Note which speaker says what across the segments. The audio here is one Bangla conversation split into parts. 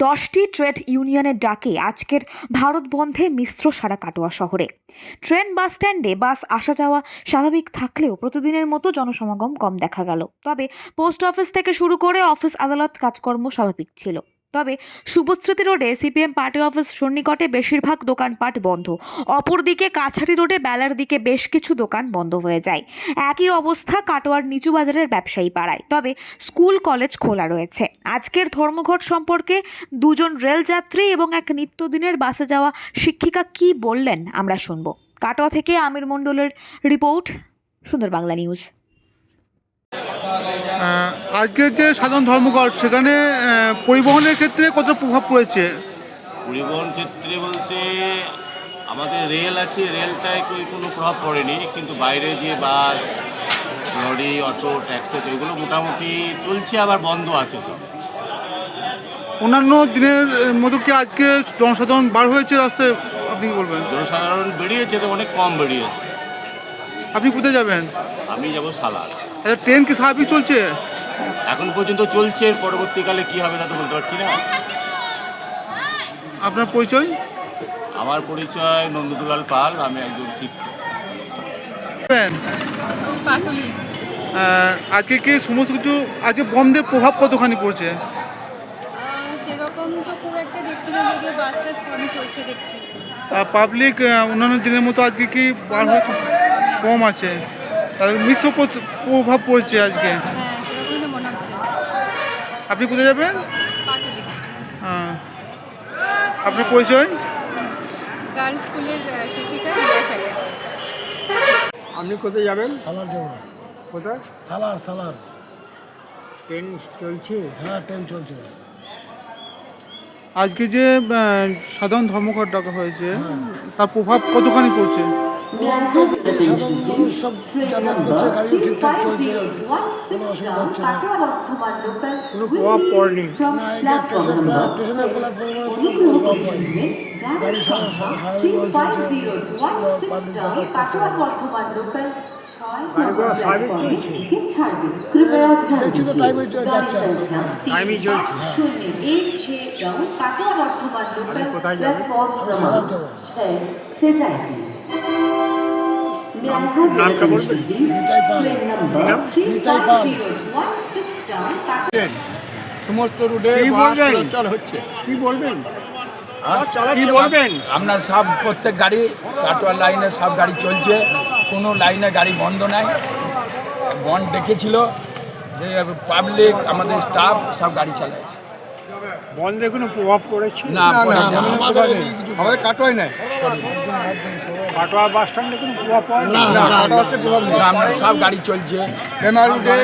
Speaker 1: 10টি ট্রেড ইউনিয়নের ডাকে আজকের ভারত বন্ধে মিশ্র সাড়া কাটোয়া শহরে। ট্রেন বাস স্ট্যান্ডে বাস আসা যাওয়া স্বাভাবিক থাকলেও প্রতিদিনের মতো জনসমাগম কম দেখা গেল। তবে পোস্ট অফিস থেকে শুরু করে অফিস আদালত কাজকর্ম স্বাভাবিক ছিল। তবে শুভস্মৃতি রোডে সিপিএম পার্টি অফিস সন্নিকটে বেশিরভাগ দোকানপাট বন্ধ। অপরদিকে কাছাড়ি রোডে বেলার দিকে বেশ কিছু দোকান বন্ধ হয়ে যায়। একই অবস্থা কাটোয়ার নিচু বাজারের ব্যবসায়ী পাড়ায়। তবে স্কুল কলেজ খোলা রয়েছে। আজকের ধর্মঘট সম্পর্কে দুজন রেলযাত্রী এবং এক নিত্যদিনের বাসে যাওয়া শিক্ষিকা কি বললেন আমরা শুনব। কাটোয়া থেকে আমির মণ্ডলের রিপোর্ট, সুন্দর বাংলা নিউজ।
Speaker 2: আজকের যে সাধারণ ধর্মঘট সেখানে পরিবহনের ক্ষেত্রে কত প্রভাব পড়েছে?
Speaker 3: পরিবহন ক্ষেত্রে বলতে আমাদের রেল আছে, রেলটায় কোনো প্রভাব পড়েনি, কিন্তু বাইরে যে বাস, লরি, অটো, ট্যাক্সি এগুলো মোটামুটি চলছে, আবার বন্ধ আছে সব।
Speaker 2: অন্যান্য দিনের মতো কি আজকে জনসাধারণ বার হয়েছে রাস্তায়? আপনি কি বলবেন?
Speaker 3: জনসাধারণ বেরিয়েছে তো অনেক কম বেরিয়েছে।
Speaker 2: আপনি কোথায় যাবেন?
Speaker 3: আমি যাব সালার।
Speaker 2: আচ্ছা, ট্রেন কি স্বাভাবিক চলছে?
Speaker 3: এখন পর্যন্ত চলছে, পরবর্তীকালে কি হবে তা তো বলতে পারছি না।
Speaker 2: আপনার পরিচয়?
Speaker 3: আমার পরিচয় নন্দুদুলাল পাল, আমি একজন শিক্ষক।
Speaker 2: আজকে কি সমস্ত কিছু আজকে বন্ধের প্রভাব কতখানি পড়ছে?
Speaker 4: সেরকম তো খুব একটা দেখছি না, যদিও বাস টাস কমই চলছে দেখছি।
Speaker 2: পাবলিক অন্যান্য দিনের মতো আজকে কি বার হয়েছে? কম আছে, তাহলে মিশ্র প্রভাব পড়ছে আজকে।
Speaker 4: হ্যাঁ, সেরকমই তো মনে হচ্ছে।
Speaker 2: আপনি কোথায় যাবেন?
Speaker 4: পাটুলি।
Speaker 2: আপনার পরিচয়?
Speaker 4: গার্লস স্কুলের শিক্ষিকা রিয়া চ্যাটার্জি।
Speaker 5: আপনি কোথায় যাবেন?
Speaker 6: সালার যাবো।
Speaker 5: কোথায়?
Speaker 6: সালার
Speaker 5: ট্রেন চলছে?
Speaker 6: হ্যাঁ, ট্রেন চলছে।
Speaker 2: আজকে যে সাধারণ ধর্মঘট ডাকা হয়েছে তার প্রভাব কতখানি পড়ছে?
Speaker 6: সাধারণ মানুষ সব যাতায়াত করছে, গাড়িও ঠিকঠাক চলছে, কোনো অসুবিধা হচ্ছে না।
Speaker 5: কোনো প্রভাব পড়েনি?
Speaker 6: না, এই যে স্টেশনের প্ল্যাটফর্মে কোনো প্রভাব পড়েনি। গাড়ি স্বাভাবিকভাবে চলছে, পাবলিক যাতায়াত করছে।
Speaker 5: গাড়িগুলো স্বাভাবিক চলছে?
Speaker 6: দেখছি তো টাইমে যাচ্ছে।
Speaker 5: টাইমই চলছে। আপনি কোথায় যাবেন?
Speaker 6: আমি সালার যাবো।
Speaker 5: নামটা বলবেন?
Speaker 6: নিতাই পাল। নিতাই পাল।
Speaker 7: সমস্ত রুটে
Speaker 5: কি
Speaker 7: বাস
Speaker 5: বলবেন?
Speaker 7: চলাচল হচ্ছে।
Speaker 5: কি বলবেন?
Speaker 7: কি
Speaker 5: কি বলবেন?
Speaker 7: আপনার সব প্রত্যেক গাড়ি কাটোয়ার লাইনে সব গাড়ি চলছে, কোনো লাইনে গাড়ি বন্ধ নাই। বন্ধ ডেকেছিল যে পাবলিক আমাদের স্টাফ সব গাড়ি চালাচ্ছে।
Speaker 5: বন্ধে কোনো প্রভাব পড়েছে?
Speaker 7: না, পড়েছে না। আমাদের কাটোয়ায় নাই।
Speaker 5: কাটোয়া বাস স্ট্যান্ডে কোনো প্রভাব পড়ে না?
Speaker 7: আমরা সব গাড়ি চলছে।
Speaker 8: বেমার রুটে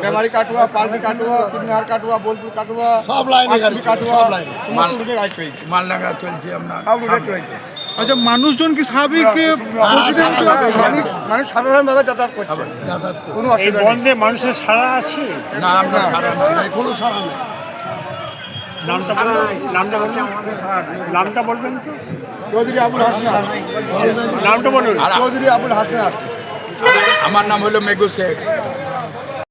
Speaker 8: বেমারি কাটোয়া, পালকি কাটোয়া, কিডনার কাটোয়া, বোলপুর কাটোয়া,
Speaker 6: সব লাইনে গাড়ি
Speaker 8: কাটোয়া,
Speaker 6: সব লাইনে।
Speaker 8: সমস্ত রুটে গাড়ি পেয়েছি।
Speaker 7: মালনাগা চলছে, আমরা
Speaker 8: সব রুটে চলছে।
Speaker 2: আচ্ছা, মানুষজন কি স্বাভাবিক
Speaker 8: মানুষ সাধারণভাবে যাতায়াত করছে,
Speaker 6: যাতায়াত করে।
Speaker 8: কোনো
Speaker 5: এই
Speaker 8: অসুবিধা নেই।
Speaker 5: বন্ধে মানুষের সাড়া আছে?
Speaker 7: না, আমরা সারা নাই।
Speaker 6: কোনো ছাড়া নেই।
Speaker 5: নামটা বলবেন তো?
Speaker 8: চৌধুরী আবুল হাসনাত।
Speaker 5: নামটা বলুন।
Speaker 7: আর
Speaker 8: চৌধুরী আবুল হাসনাত।
Speaker 7: আমার নাম হলো মেঘু শেখ।